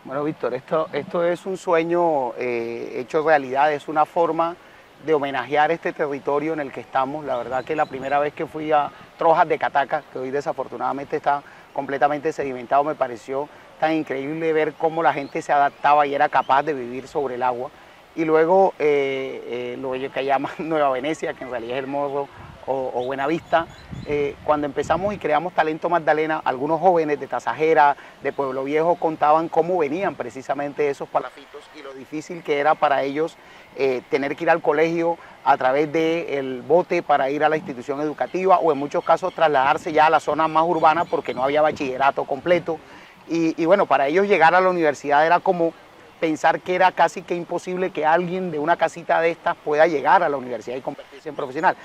Bueno, Víctor, esto es un sueño hecho realidad, es una forma de homenajear este territorio en el que estamos. La verdad que la primera vez que fui a Trojas de Cataca, que hoy desafortunadamente está completamente sedimentado, me pareció tan increíble ver cómo la gente se adaptaba y era capaz de vivir sobre el agua. Y luego lo que llaman Nueva Venecia, que en realidad es el Morro o Buenavista, cuando empezamos y creamos Talento Magdalena, algunos jóvenes de Tasajera, de Pueblo Viejo, contaban cómo venían precisamente esos palafitos y lo difícil que era para ellos tener que ir al colegio a través del bote para ir a la institución educativa o en muchos casos trasladarse ya a la zona más urbana porque no había bachillerato completo. Y bueno, para ellos llegar a la universidad era como pensar que era casi que imposible que alguien de una casita de estas pueda llegar a la universidad y convertirse en profesional.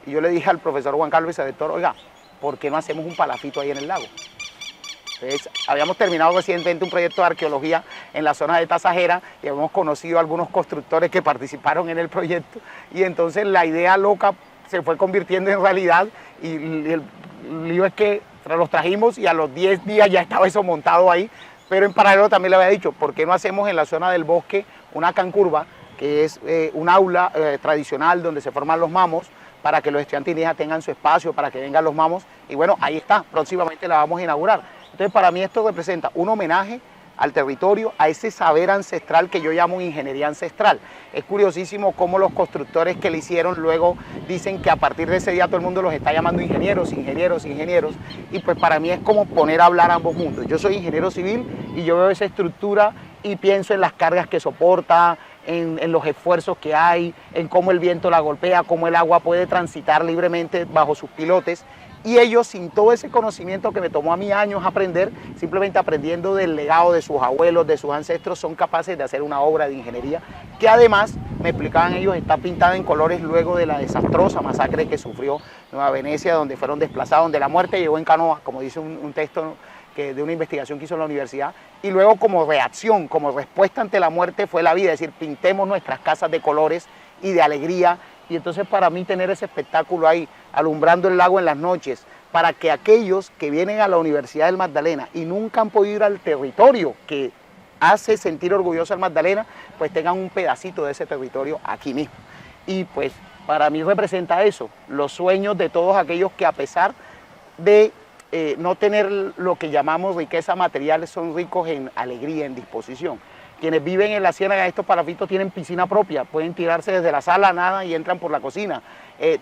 Y yo le dije al profesor Juan Carlos Vicerector, oiga, ¿por qué no hacemos un palafito ahí en el lago? Entonces, habíamos terminado recientemente un proyecto de arqueología en la zona de Tasajera y habíamos conocido a algunos constructores que participaron en el proyecto y entonces la idea loca se fue convirtiendo en realidad y el lío es que los trajimos y a los 10 días ya estaba eso montado ahí, pero en paralelo también le había dicho, ¿por qué no hacemos en la zona del bosque una cancurva, que es un aula tradicional donde se forman los mamos, para que los estudiantes indígenas tengan su espacio, para que vengan los mamos, y bueno, ahí está, próximamente la vamos a inaugurar. Entonces para mí esto representa un homenaje al territorio, a ese saber ancestral que yo llamo ingeniería ancestral. Es curiosísimo cómo los constructores que le hicieron luego dicen que a partir de ese día todo el mundo los está llamando ingenieros, ingenieros, ingenieros, y pues para mí es como poner a hablar ambos mundos. Yo soy ingeniero civil y yo veo esa estructura y pienso en las cargas que soporta, en los esfuerzos que hay, en cómo el viento la golpea, cómo el agua puede transitar libremente bajo sus pilotes. Y ellos, sin todo ese conocimiento que me tomó a mí años aprender, simplemente aprendiendo del legado de sus abuelos, de sus ancestros, son capaces de hacer una obra de ingeniería que además, me explicaban ellos, está pintada en colores luego de la desastrosa masacre que sufrió Nueva Venecia, donde fueron desplazados, donde la muerte llegó en canoa, como dice un texto de una investigación que hizo en la universidad, y luego como reacción, como respuesta ante la muerte fue la vida, es decir, pintemos nuestras casas de colores y de alegría. Y entonces para mí tener ese espectáculo ahí, alumbrando el lago en las noches, para que aquellos que vienen a la Universidad del Magdalena y nunca han podido ir al territorio que hace sentir orgulloso al Magdalena, pues tengan un pedacito de ese territorio aquí mismo. Y pues para mí representa eso, los sueños de todos aquellos que a pesar de no tener lo que llamamos riqueza material, son ricos en alegría, en disposición. Quienes viven en la ciénaga de estos palafitos tienen piscina propia, pueden tirarse desde la sala, nada y entran por la cocina.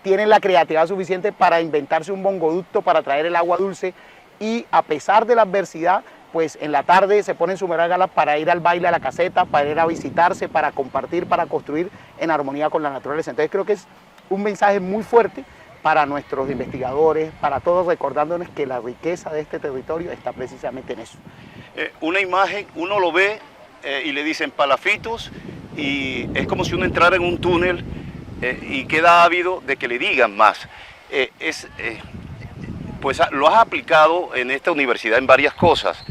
Tienen la creatividad suficiente para inventarse un bongoducto para traer el agua dulce y a pesar de la adversidad, pues en la tarde se ponen su merágala para ir al baile a la caseta, para ir a visitarse, para compartir, para construir en armonía con la naturaleza. Entonces creo que es un mensaje muy fuerte para nuestros investigadores, para todos, recordándonos que la riqueza de este territorio está precisamente en eso. Una imagen, uno lo ve y le dicen palafitos y es como si uno entrara en un túnel y queda ávido de que le digan más. Pues lo has aplicado en esta universidad en varias cosas,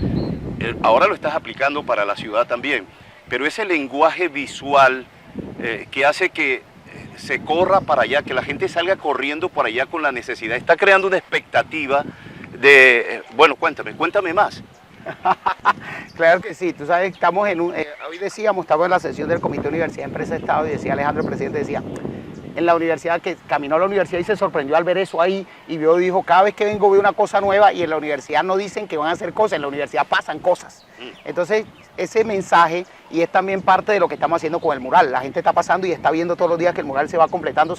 ahora lo estás aplicando para la ciudad también, pero ese lenguaje visual que hace que se corra para allá, que la gente salga corriendo por allá con la necesidad, está creando una expectativa de, bueno, cuéntame más. Claro que sí, tú sabes, estamos en hoy decíamos, estamos en la sesión del Comité de Universidad, Empresa, Estado, y decía Alejandro, el presidente, decía, en la universidad, que caminó a la universidad y se sorprendió al ver eso ahí, y dijo, cada vez que vengo veo una cosa nueva, y en la universidad no dicen que van a hacer cosas, en la universidad pasan cosas. Entonces, ese mensaje, y es también parte de lo que estamos haciendo con el mural, la gente está pasando y está viendo todos los días que el mural se va completando,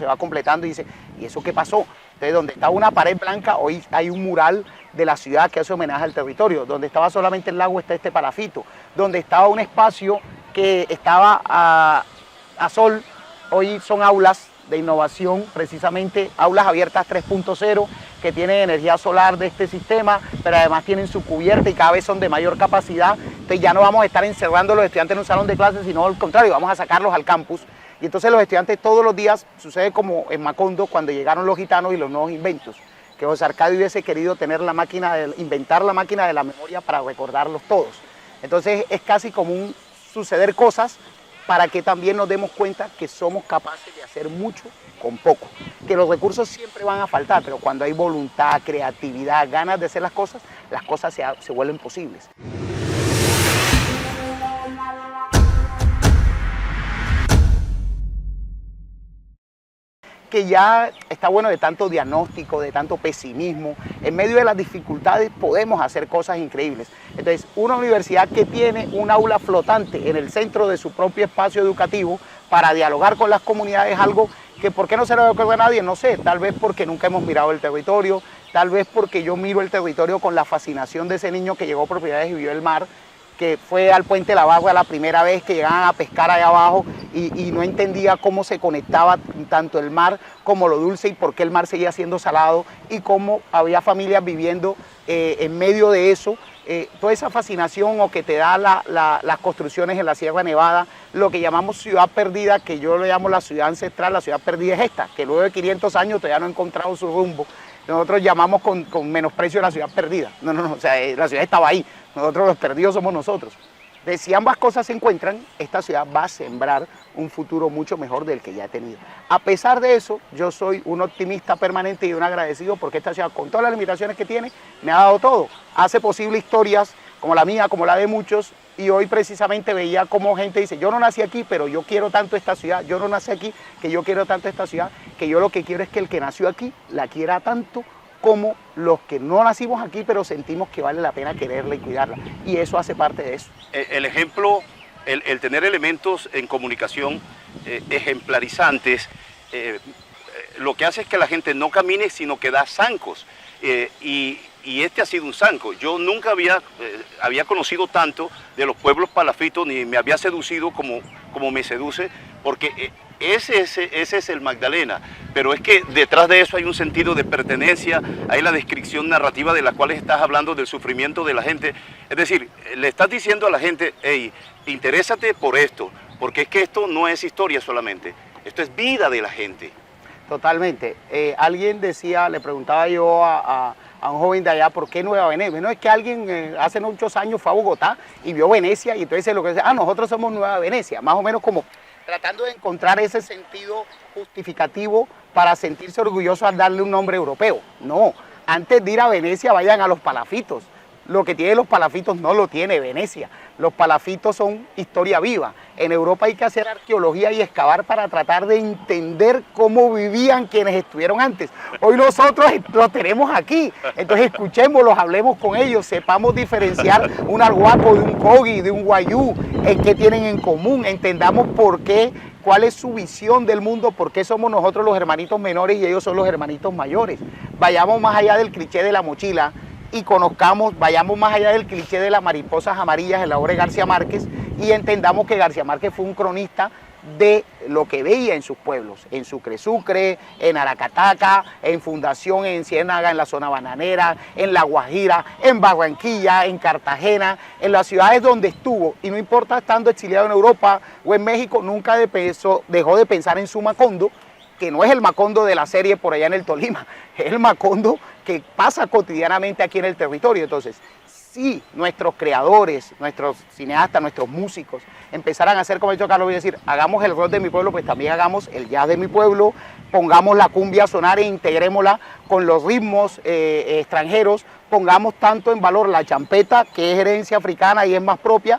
y dice, ¿y eso qué pasó? Entonces, donde está una pared blanca, hoy hay un mural de la ciudad que hace homenaje al territorio, donde estaba solamente el lago está este palafito, donde estaba un espacio que estaba a sol, hoy son aulas de innovación, precisamente aulas abiertas 3.0 que tienen energía solar de este sistema, pero además tienen su cubierta y cada vez son de mayor capacidad. Entonces ya no vamos a estar encerrando a los estudiantes en un salón de clases, sino al contrario, vamos a sacarlos al campus. Y entonces los estudiantes todos los días, sucede como en Macondo cuando llegaron los gitanos y los nuevos inventos, que José Arcadio hubiese querido tener la máquina, inventar la máquina de la memoria para recordarlos todos. Entonces es casi como un suceder cosas para que también nos demos cuenta que somos capaces de hacer mucho con poco, que los recursos siempre van a faltar, pero cuando hay voluntad, creatividad, ganas de hacer las cosas se vuelven posibles. Que ya está bueno de tanto diagnóstico, de tanto pesimismo. En medio de las dificultades podemos hacer cosas increíbles. Entonces, una universidad que tiene un aula flotante en el centro de su propio espacio educativo para dialogar con las comunidades es algo que ¿por qué no se lo ocurre a nadie? No sé, tal vez porque nunca hemos mirado el territorio, tal vez porque yo miro el territorio con la fascinación de ese niño que llegó por primera vez y vio el mar, que fue al Puente La Bagua la primera vez que llegaban a pescar allá abajo y no entendía cómo se conectaba tanto el mar como lo dulce y por qué el mar seguía siendo salado y cómo había familias viviendo en medio de eso. Toda esa fascinación o que te da las construcciones en la Sierra Nevada, lo que llamamos ciudad perdida, que yo le llamo la ciudad ancestral, la ciudad perdida es esta, que luego de 500 años todavía no ha encontrado su rumbo. Nosotros llamamos con menosprecio la ciudad perdida. No, o sea, la ciudad estaba ahí. Nosotros los perdidos somos nosotros. De si ambas cosas se encuentran, esta ciudad va a sembrar un futuro mucho mejor del que ya ha tenido. A pesar de eso, yo soy un optimista permanente y un agradecido porque esta ciudad, con todas las limitaciones que tiene, me ha dado todo. Hace posible historias como la mía, como la de muchos, y hoy precisamente veía como gente dice, yo no nací aquí, pero yo quiero tanto esta ciudad, yo no nací aquí, que yo quiero tanto esta ciudad, que yo lo que quiero es que el que nació aquí la quiera tanto como los que no nacimos aquí, pero sentimos que vale la pena quererla y cuidarla. Y eso hace parte de eso. El ejemplo, el tener elementos en comunicación ejemplarizantes, lo que hace es que la gente no camine, sino que da zancos. Y este ha sido un zanco. Yo nunca había conocido tanto de los pueblos palafitos, ni me había seducido como me seduce, porque ese es el Magdalena, pero es que detrás de eso hay un sentido de pertenencia, hay la descripción narrativa de la cual estás hablando del sufrimiento de la gente. Es decir, le estás diciendo a la gente, hey, interésate por esto, porque es que esto no es historia solamente, esto es vida de la gente. Totalmente. Alguien decía, le preguntaba yo a un joven de allá, ¿por qué Nueva Venecia? No, es que alguien hace muchos años fue a Bogotá y vio Venecia y entonces lo que dice, nosotros somos Nueva Venecia, más o menos como tratando de encontrar ese sentido justificativo para sentirse orgulloso al darle un nombre europeo. No, antes de ir a Venecia vayan a los palafitos. Lo que tiene los palafitos no lo tiene Venecia. Los palafitos son historia viva. En Europa hay que hacer arqueología y excavar para tratar de entender cómo vivían quienes estuvieron antes. Hoy nosotros los tenemos aquí. Entonces escuchémoslos, hablemos con ellos, sepamos diferenciar un arhuaco de un cogi, de un guayú, en qué tienen en común, entendamos por qué, cuál es su visión del mundo, por qué somos nosotros los hermanitos menores y ellos son los hermanitos mayores. Vayamos más allá del cliché de la mochila y conozcamos, vayamos más allá del cliché de las mariposas amarillas en la obra de García Márquez y entendamos que García Márquez fue un cronista de lo que veía en sus pueblos, en Sucre, en Aracataca, en Fundación, en Ciénaga, en la zona bananera, en La Guajira, en Barranquilla, en Cartagena, en las ciudades donde estuvo, y no importa estando exiliado en Europa o en México, nunca dejó de pensar en su Macondo, que no es el Macondo de la serie por allá en el Tolima, es el Macondo que pasa cotidianamente aquí en el territorio. Entonces, si nuestros creadores, nuestros cineastas, nuestros músicos empezaran a hacer, como ha dicho Carlos, voy a decir, hagamos el rock de mi pueblo, pues también hagamos el jazz de mi pueblo, pongamos la cumbia a sonar e integrémosla con los ritmos extranjeros, pongamos tanto en valor la champeta, que es herencia africana y es más propia,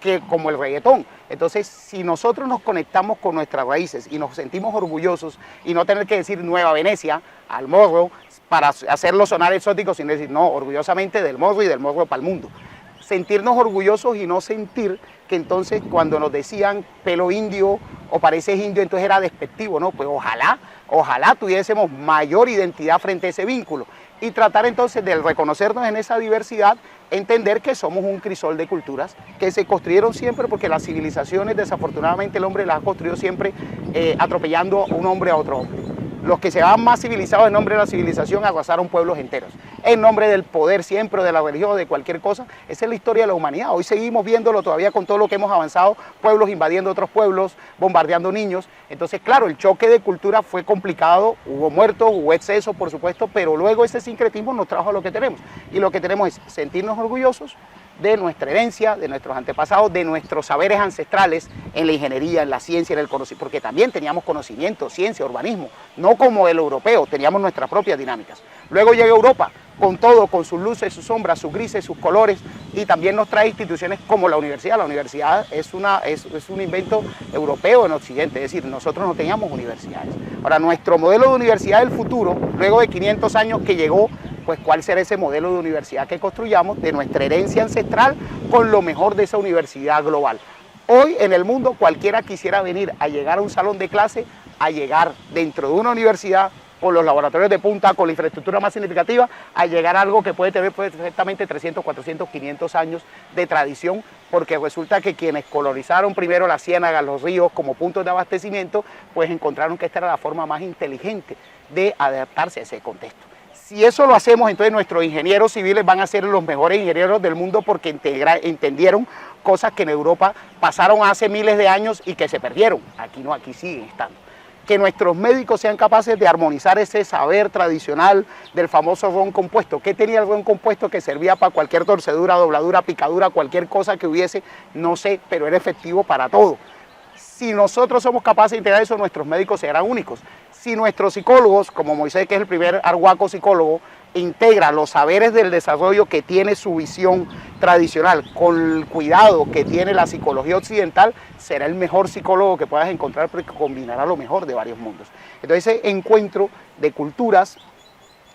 que como el reggaetón. Entonces, si nosotros nos conectamos con nuestras raíces y nos sentimos orgullosos y no tener que decir Nueva Venecia al morro para hacerlo sonar exótico, sino decir, no, orgullosamente del morro y del morro para el mundo. Sentirnos orgullosos y no sentir que entonces cuando nos decían pelo indio o pareces indio, entonces era despectivo, ¿no? Pues ojalá tuviésemos mayor identidad frente a ese vínculo y tratar entonces de reconocernos en esa diversidad, entender que somos un crisol de culturas que se construyeron siempre porque las civilizaciones, desafortunadamente el hombre las ha construido siempre atropellando un hombre a otro hombre. Los que se van más civilizados en nombre de la civilización arrasaron pueblos enteros. En nombre del poder siempre, o de la religión, o de cualquier cosa. Esa es la historia de la humanidad. Hoy seguimos viéndolo todavía con todo lo que hemos avanzado, pueblos invadiendo otros pueblos, bombardeando niños. Entonces, claro, el choque de cultura fue complicado, hubo muertos, hubo exceso, por supuesto, pero luego ese sincretismo nos trajo a lo que tenemos. Y lo que tenemos es sentirnos orgullosos, de nuestra herencia, de nuestros antepasados, de nuestros saberes ancestrales en la ingeniería, en la ciencia, en el conocimiento, porque también teníamos conocimiento, ciencia, urbanismo, no como el europeo, teníamos nuestras propias dinámicas. Luego llega Europa, con todo, con sus luces, sus sombras, sus grises, sus colores, y también nos trae instituciones como la universidad. La universidad es un invento europeo en Occidente, es decir, nosotros no teníamos universidades. Ahora, nuestro modelo de universidad del futuro, luego de 500 años que llegó, pues cuál será ese modelo de universidad que construyamos de nuestra herencia ancestral con lo mejor de esa universidad global. Hoy en el mundo cualquiera quisiera venir a llegar a un salón de clase, a llegar dentro de una universidad con los laboratorios de punta, con la infraestructura más significativa, a llegar a algo que puede tener perfectamente 300, 400, 500 años de tradición, porque resulta que quienes colonizaron primero las ciénagas, los ríos como puntos de abastecimiento, pues encontraron que esta era la forma más inteligente de adaptarse a ese contexto. Si eso lo hacemos, entonces nuestros ingenieros civiles van a ser los mejores ingenieros del mundo porque entendieron cosas que en Europa pasaron hace miles de años y que se perdieron. Aquí no, aquí siguen estando. Que nuestros médicos sean capaces de armonizar ese saber tradicional del famoso ron compuesto. ¿Qué tenía el ron compuesto que servía para cualquier torcedura, dobladura, picadura, cualquier cosa que hubiese? No sé, pero era efectivo para todo. Si nosotros somos capaces de integrar eso, nuestros médicos serán únicos. Si nuestros psicólogos, como Moisés, que es el primer arhuaco psicólogo, integra los saberes del desarrollo que tiene su visión tradicional con el cuidado que tiene la psicología occidental, será el mejor psicólogo que puedas encontrar porque combinará lo mejor de varios mundos. Entonces ese encuentro de culturas,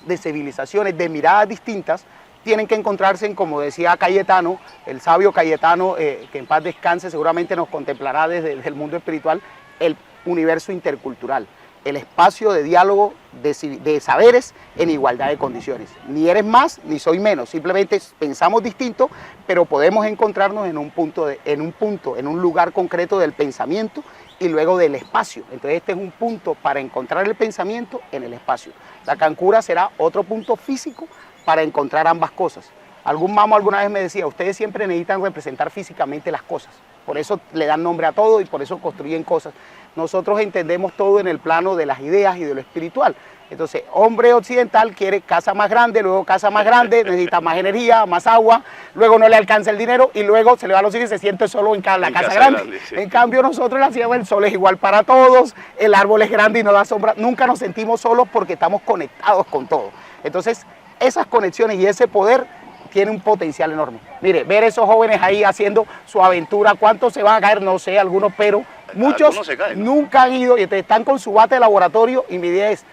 de civilizaciones, de miradas distintas, tienen que encontrarse en, como decía Cayetano, el sabio Cayetano, que en paz descanse, seguramente nos contemplará desde el mundo espiritual, el universo intercultural, el espacio de diálogo de saberes en igualdad de condiciones. Ni eres más, ni soy menos, simplemente pensamos distinto, pero podemos encontrarnos en un lugar concreto del pensamiento y luego del espacio. Entonces este es un punto para encontrar el pensamiento en el espacio. La cancura será otro punto físico para encontrar ambas cosas. Algún mamo alguna vez me decía, ustedes siempre necesitan representar físicamente las cosas, por eso le dan nombre a todo y por eso construyen cosas. Nosotros entendemos todo en el plano de las ideas y de lo espiritual. Entonces, hombre occidental quiere casa más grande, luego casa más grande, necesita más energía, más agua, luego no le alcanza el dinero y luego se le va a los hijos y se siente solo en la casa grande. Sí. En cambio nosotros la ciudad, el sol es igual para todos, el árbol es grande y no da sombra, nunca nos sentimos solos porque estamos conectados con todo. Entonces, esas conexiones y ese poder tiene un potencial enorme. Mire, ver esos jóvenes ahí haciendo su aventura, ¿cuántos se van a caer? No sé, algunos, pero muchos caen, ¿no? Nunca han ido y están con su bate de laboratorio y mi idea es,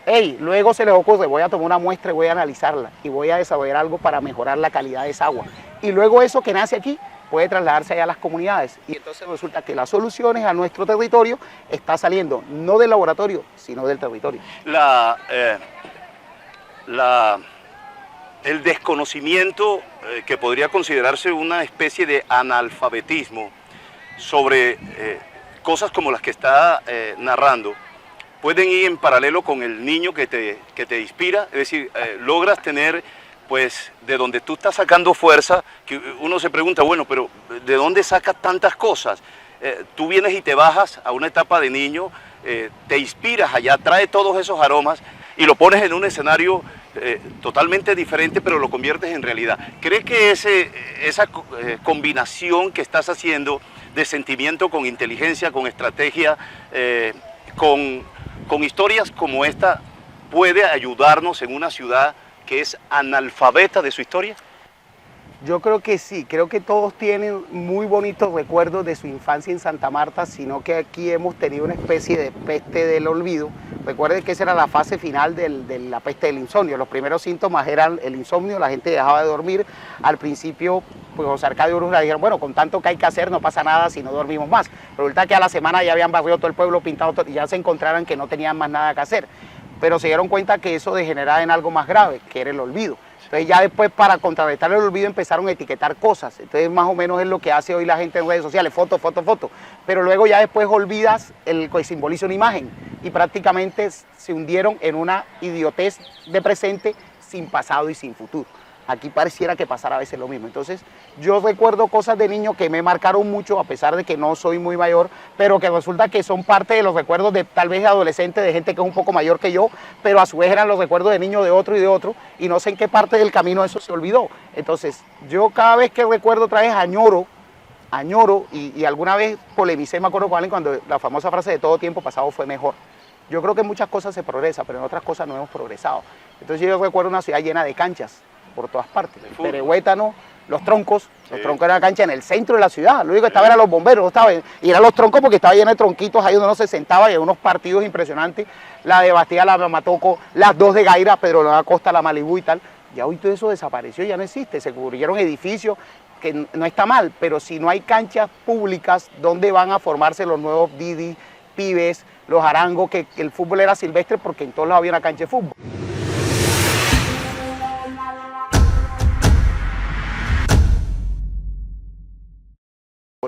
hey, luego se les ocurre, voy a tomar una muestra y voy a analizarla y voy a desarrollar algo para mejorar la calidad de esa agua. Y luego eso que nace aquí puede trasladarse allá a las comunidades y entonces resulta que las soluciones a nuestro territorio está saliendo no del laboratorio, sino del territorio. El desconocimiento que podría considerarse una especie de analfabetismo sobre cosas como las que está narrando, pueden ir en paralelo con el niño que te inspira, es decir, logras tener, pues, de donde tú estás sacando fuerza, que uno se pregunta, bueno, pero ¿de dónde sacas tantas cosas? Tú vienes y te bajas a una etapa de niño, te inspiras allá, trae todos esos aromas y lo pones en un escenario totalmente diferente, pero lo conviertes en realidad. ¿Cree que esa combinación que estás haciendo de sentimiento con inteligencia, con estrategia, con historias como esta, puede ayudarnos en una ciudad que es analfabeta de su historia? Yo creo que sí, creo que todos tienen muy bonitos recuerdos de su infancia en Santa Marta, sino que aquí hemos tenido una especie de peste del olvido. Recuerden que esa era la fase final de la peste del insomnio. Los primeros síntomas eran el insomnio, la gente dejaba de dormir. Al principio, pues José Arcadio Bruna dijeron, bueno, con tanto que hay que hacer no pasa nada si no dormimos más. Resulta que a la semana ya habían barrido todo el pueblo, pintado todo, y ya se encontraron que no tenían más nada que hacer. Pero se dieron cuenta que eso degeneraba en algo más grave, que era el olvido. Entonces ya después para contrarrestar el olvido empezaron a etiquetar cosas. Entonces más o menos es lo que hace hoy la gente en redes sociales, foto, foto, foto. Pero luego ya después olvidas el que simboliza una imagen y prácticamente se hundieron en una idiotez de presente sin pasado y sin futuro. aquí pareciera que pasara a veces lo mismo. Entonces, yo recuerdo cosas de niño que me marcaron mucho, a pesar de que no soy muy mayor, pero que resulta que son parte de los recuerdos de tal vez de adolescente, de gente que es un poco mayor que yo, pero a su vez eran los recuerdos de niño de otro y de otro, y no sé en qué parte del camino eso se olvidó. Entonces, yo cada vez que recuerdo otra vez añoro, y alguna vez polemicé, me acuerdo con alguien, cuando la famosa frase de todo tiempo pasado fue mejor. Yo creo que en muchas cosas se progresa, pero en otras cosas no hemos progresado. Entonces yo recuerdo una ciudad llena de canchas por todas partes. Perehuétano, los troncos eran una cancha en el centro de la ciudad. Lo único que estaba eran los bomberos, no estaba, y eran los troncos porque estaba lleno de tronquitos ahí donde uno se sentaba y había unos partidos impresionantes. La de Bastida, la de Matoco, las dos de Gaira, Pedro de la Costa, la Malibú y tal. Ya hoy todo eso desapareció, ya no existe. Se cubrieron edificios, que no está mal, pero si no hay canchas públicas, ¿dónde van a formarse los nuevos Didi, pibes, los arangos, que el fútbol era silvestre porque en todos lados había una cancha de fútbol?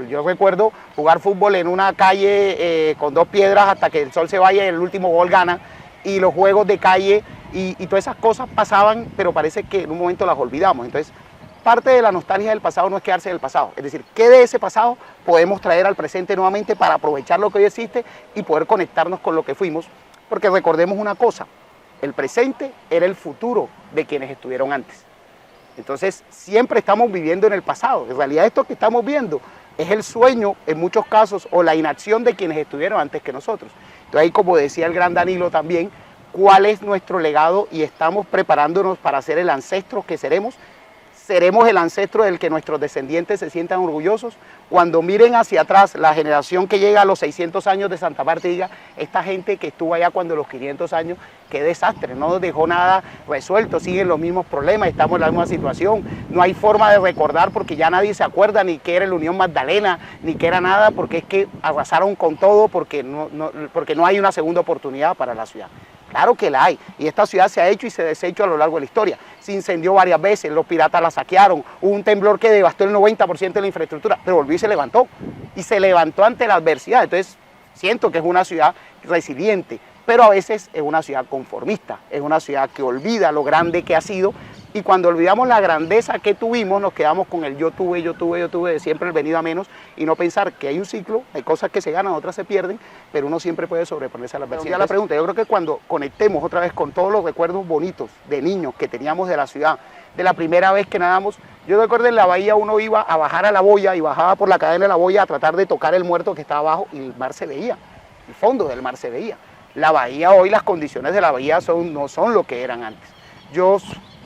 Yo recuerdo jugar fútbol en una calle con 2 piedras hasta que el sol se vaya y el último gol gana, y los juegos de calle y todas esas cosas pasaban, pero parece que en un momento las olvidamos. Entonces, parte de la nostalgia del pasado no es quedarse en el pasado, es decir, ¿qué de ese pasado podemos traer al presente nuevamente para aprovechar lo que hoy existe y poder conectarnos con lo que fuimos? Porque recordemos una cosa, el presente era el futuro de quienes estuvieron antes. Entonces, siempre estamos viviendo en el pasado. En realidad, esto que estamos viendo es el sueño, en muchos casos, o la inacción de quienes estuvieron antes que nosotros. Entonces, ahí, como decía el gran Danilo también, ¿cuál es nuestro legado? Y estamos preparándonos para ser el ancestro que seremos. Seremos el ancestro del que nuestros descendientes se sientan orgullosos. Cuando miren hacia atrás, la generación que llega a los 600 años de Santa Marta diga, esta gente que estuvo allá cuando los 500 años, qué desastre, no nos dejó nada resuelto, siguen los mismos problemas, estamos en la misma situación, no hay forma de recordar porque ya nadie se acuerda ni que era la Unión Magdalena, ni que era nada, porque es que arrasaron con todo, porque no hay una segunda oportunidad para la ciudad. Claro que la hay, y esta ciudad se ha hecho y se deshecho a lo largo de la historia. Se incendió varias veces, los piratas la saquearon, hubo un temblor que devastó el 90% de la infraestructura, pero volvió y se levantó ante la adversidad. Entonces, siento que es una ciudad resiliente, pero a veces es una ciudad conformista, es una ciudad que olvida lo grande que ha sido, y cuando olvidamos la grandeza que tuvimos, nos quedamos con el yo tuve, de siempre el venido a menos, y no pensar que hay un ciclo, hay cosas que se ganan, otras se pierden, pero uno siempre puede sobreponerse a la adversidad. La pregunta, yo creo que cuando conectemos otra vez con todos los recuerdos bonitos de niños que teníamos de la ciudad, de la primera vez que nadamos, yo recuerdo en la bahía uno iba a bajar a la boya y bajaba por la cadena de la boya a tratar de tocar el muerto que estaba abajo, y el mar se veía, el fondo del mar se veía. La bahía hoy, las condiciones de la bahía no son lo que eran antes. Yo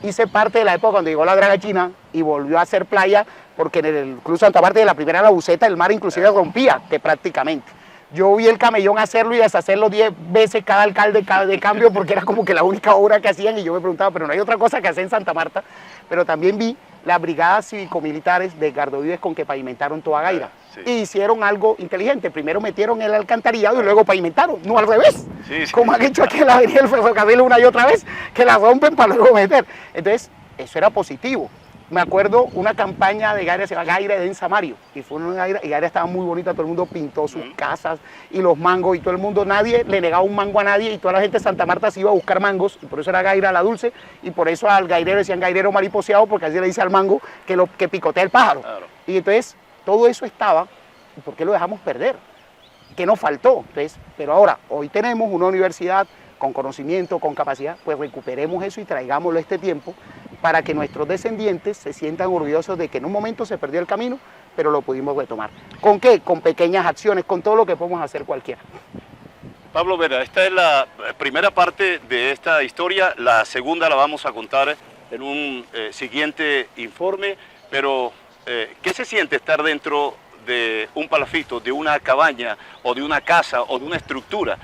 hice parte de la época cuando llegó la Draga China y volvió a ser playa, porque en el Club Santa Marta de la primera la buceta el mar inclusive rompía, que prácticamente. Yo vi el camellón hacerlo y deshacerlo 10 veces cada alcalde de cambio, porque era como que la única obra que hacían, y yo me preguntaba, pero no hay otra cosa que hacer en Santa Marta. Pero también vi las brigadas cívico-militares de Edgardo Vives con que pavimentaron toda Gaira. Sí. Y hicieron algo inteligente, primero metieron el alcantarillado y luego pavimentaron, no al revés, como han hecho aquí en la avenida del ferrocarril una y otra vez, que la rompen para luego meter. Entonces, eso era positivo. Me acuerdo una campaña de Gaira, se llama Gaira de Ensamario, y fue una Gaira, y Gaira estaba muy bonita, todo el mundo pintó sus casas y los mangos, y todo el mundo, nadie le negaba un mango a nadie, y toda la gente de Santa Marta se iba a buscar mangos, y por eso era Gaira la dulce, y por eso al gairero decían gairero mariposeado, porque así le dice al mango que picotea el pájaro. Claro. Y entonces todo eso estaba, ¿y por qué lo dejamos perder? ¿Qué nos faltó? Entonces, pero ahora, hoy tenemos una universidad con conocimiento, con capacidad, pues recuperemos eso y traigámoslo a este tiempo para que nuestros descendientes se sientan orgullosos de que en un momento se perdió el camino, pero lo pudimos retomar. ¿Con qué? Con pequeñas acciones, con todo lo que podemos hacer cualquiera. Pablo Vera, esta es la primera parte de esta historia, la segunda la vamos a contar en un siguiente informe, pero ¿qué se siente estar dentro de un palafito, de una cabaña o de una casa o de una estructura?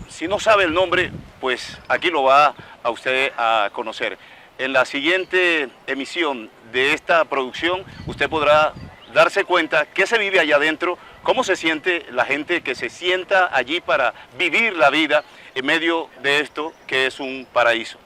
Si no sabe el nombre, pues aquí lo va a usted a conocer. En la siguiente emisión de esta producción, usted podrá darse cuenta qué se vive allá adentro, cómo se siente la gente que se sienta allí para vivir la vida en medio de esto que es un paraíso.